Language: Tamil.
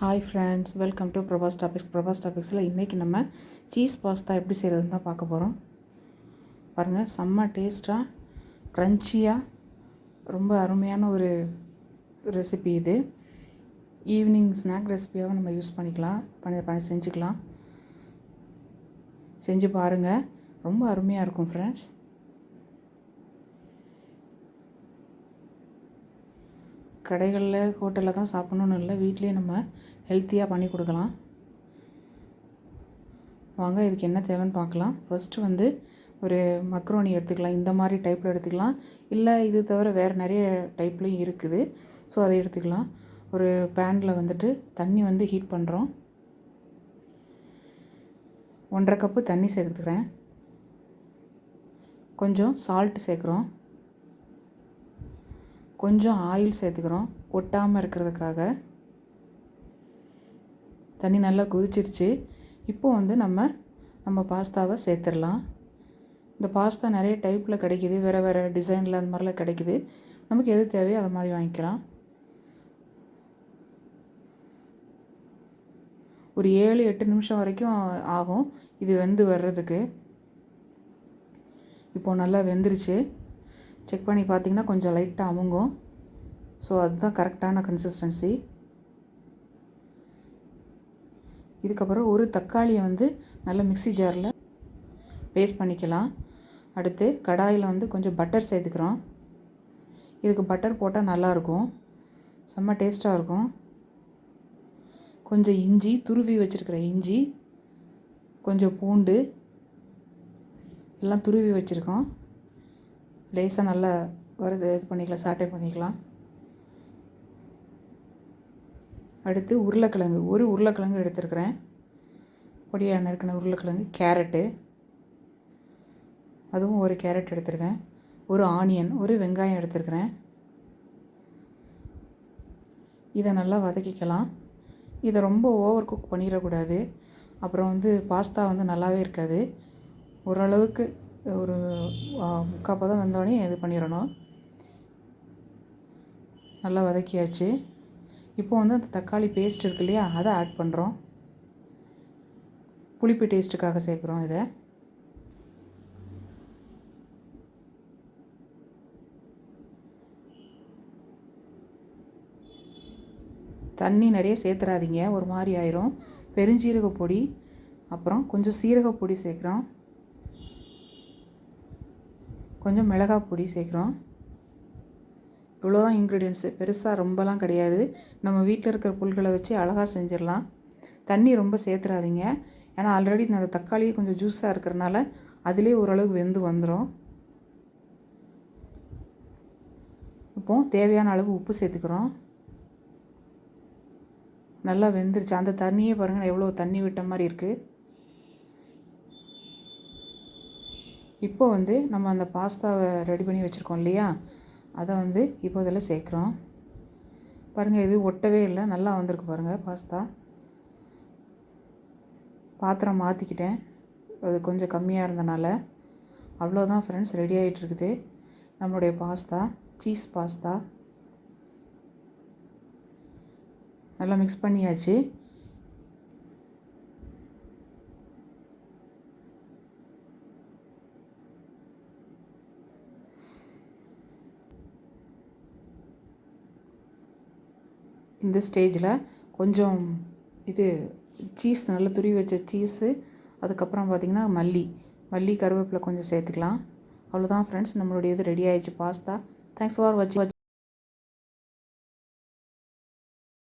Hi friends, welcome to prabha'sTopicz. prabha'sTopicஸில் இன்றைக்கி நம்ம சீஸ் பாஸ்தா எப்படி செய்கிறதுன்னு தான் பார்க்க போகிறோம். பாருங்கள், செம்ம டேஸ்ட்டாக க்ரன்ச்சியாக ரொம்ப அருமையான ஒரு ரெசிபி இது. ஈவினிங் ஸ்நாக் ரெசிபியாகவும் நம்ம யூஸ் பண்ணிக்கலாம், செஞ்சுக்கலாம். செஞ்சு பாருங்கள், ரொம்ப அருமையாக இருக்கும் ஃப்ரெண்ட்ஸ். கடைகளில் ஹோட்டலில் தான் சாப்பிட்ணுன்னு இல்லை, வீட்லேயே நம்ம ஹெல்த்தியாக பண்ணி கொடுக்கலாம். வாங்க, இதுக்கு என்ன தேவைன்னு பார்க்கலாம். ஃபஸ்ட்டு ஒரு மக்ரோனி எடுத்துக்கலாம். இந்த மாதிரி டைப்பில் எடுத்துக்கலாம், இல்லை இது தவிர வேறு நிறைய டைப்லேயும் இருக்குது. ஸோ அதை எடுத்துக்கலாம். ஒரு பேனில் தண்ணி ஹீட் பண்ணுறோம். 1.5 கப்பு தண்ணி சேர்த்துக்கிறேன். கொஞ்சம் சால்ட் சேர்க்குறோம். கொஞ்சம் ஆயில் சேர்த்துக்கிறோம், ஒட்டாமல் இருக்கிறதுக்காக. தண்ணி நல்லா கொதிச்சிருச்சு. இப்போது நம்ம பாஸ்தாவை சேர்த்துடலாம். இந்த பாஸ்தா நிறைய டைப்பில் கிடைக்கிது, வேறு டிசைனில் அந்த மாதிரிலாம் கிடைக்கிது. நமக்கு எது தேவையோ அது மாதிரி வாங்கிக்கலாம். ஒரு 7-8 நிமிஷம் வரைக்கும் ஆகும் இது வர்றதுக்கு. இப்போது நல்லா வெந்துருச்சு. செக் பண்ணி பார்த்திங்கன்னா கொஞ்சம் லைட்டாக அமுங்கும். ஸோ அதுதான் கரெக்டான கன்சிஸ்டன்சி. இதுக்கப்புறம் ஒரு தக்காளியை நல்லா மிக்ஸி ஜாரில் பேஸ்ட் பண்ணிக்கலாம். அடுத்து கடாயில் கொஞ்சம் பட்டர் சேர்த்துக்கிறோம். இதுக்கு பட்டர் போட்டால் நல்லாயிருக்கும், செம்ம டேஸ்ட்டாக இருக்கும். கொஞ்சம் இஞ்சி, துருவி வச்சுருக்கிற இஞ்சி, கொஞ்சம் பூண்டு எல்லாம் துருவி வச்சுருக்கோம். லேசாக நல்லா இது பண்ணிக்கலாம், சாட்டை பண்ணிக்கலாம். அடுத்து உருளைக்கிழங்கு, ஒரு உருளைக்கிழங்கு எடுத்துருக்கிறேன். பொடியாக நறுக்கின உருளைக்கிழங்கு. கேரட்டு, அதுவும் ஒரு கேரட் எடுத்துருக்கேன். ஒரு ஆனியன், ஒரு வெங்காயம் எடுத்துருக்கிறேன். இதை நல்லா வதக்கிக்கலாம். இதை ரொம்ப ஓவர் குக் பண்ணிடக்கூடாது, அப்புறம் பாஸ்தா நல்லாவே இருக்காது. ஓரளவுக்கு ஒரு 3/4 பதம் வந்தோடனே இது பண்ணிடணும். நல்லா வதக்கியாச்சு. இப்போ அந்த தக்காளி பேஸ்ட் இருக்கு இல்லையா, அதை ஆட் பண்ணுறோம். புளிப்பு டேஸ்ட்டுக்காக சேர்க்குறோம். இதை தண்ணி நிறைய சேர்த்துறாதீங்க, ஒரு மாதிரி ஆயிரும். பெருஞ்சீரக பொடி, அப்புறம் கொஞ்சம் சீரக பொடி சேர்க்குறோம். கொஞ்சம் மிளகாய் பொடி சேர்க்குறோம். இவ்வளோதான் இன்க்ரீடியன்ட்ஸு. பெருசாக ரொம்பலாம் கிடையாது. நம்ம வீட்டில் இருக்கிற பொருட்களை வச்சு அழகாக செஞ்சிடலாம். தண்ணி ரொம்ப சேர்த்துறாதீங்க, ஏன்னா ஆல்ரெடி அந்த தக்காளியே கொஞ்சம் ஜூஸாக இருக்கிறனால அதிலே ஓரளவுக்கு வெந்து வந்துடும். இப்போது தேவையான அளவு உப்பு சேர்த்துக்கிறோம். நல்லா வெந்துருச்சு. அந்த தண்ணியே பாருங்கள், எவ்வளோ தண்ணி விட்ட மாதிரி இருக்குது. இப்போ நம்ம அந்த பாஸ்தாவை ரெடி பண்ணி வச்சுருக்கோம் இல்லையா, அதை இப்போ இதில் சேர்க்குறோம். பாருங்கள், இது ஒட்டவே இல்லை, நல்லா வந்திருக்கு பாருங்கள் பாஸ்தா. பாத்திரம் மாற்றிக்கிட்டேன், அது கொஞ்சம் கம்மியாக இருந்தனால. அவ்வளோதான் ஃப்ரெண்ட்ஸ், ரெடி ஆகிட்டுருக்குது நம்மளுடைய பாஸ்தா, சீஸ் பாஸ்தா. நல்லா மிக்ஸ் பண்ணியாச்சு. இந்த ஸ்டேஜில் கொஞ்சம் சீஸ், நல்லா துருவி வச்ச சீஸு, அதுக்கப்புறம் பார்த்திங்கன்னா மல்லி கருவேப்பிலை கொஞ்சம் சேர்த்துக்கலாம். அவ்வளோதான் ஃப்ரெண்ட்ஸ், நம்மளுடைய இது ரெடி ஆகிடுச்சு பாஸ்தா. தேங்க்ஸ் ஃபார் வாட்சிங்.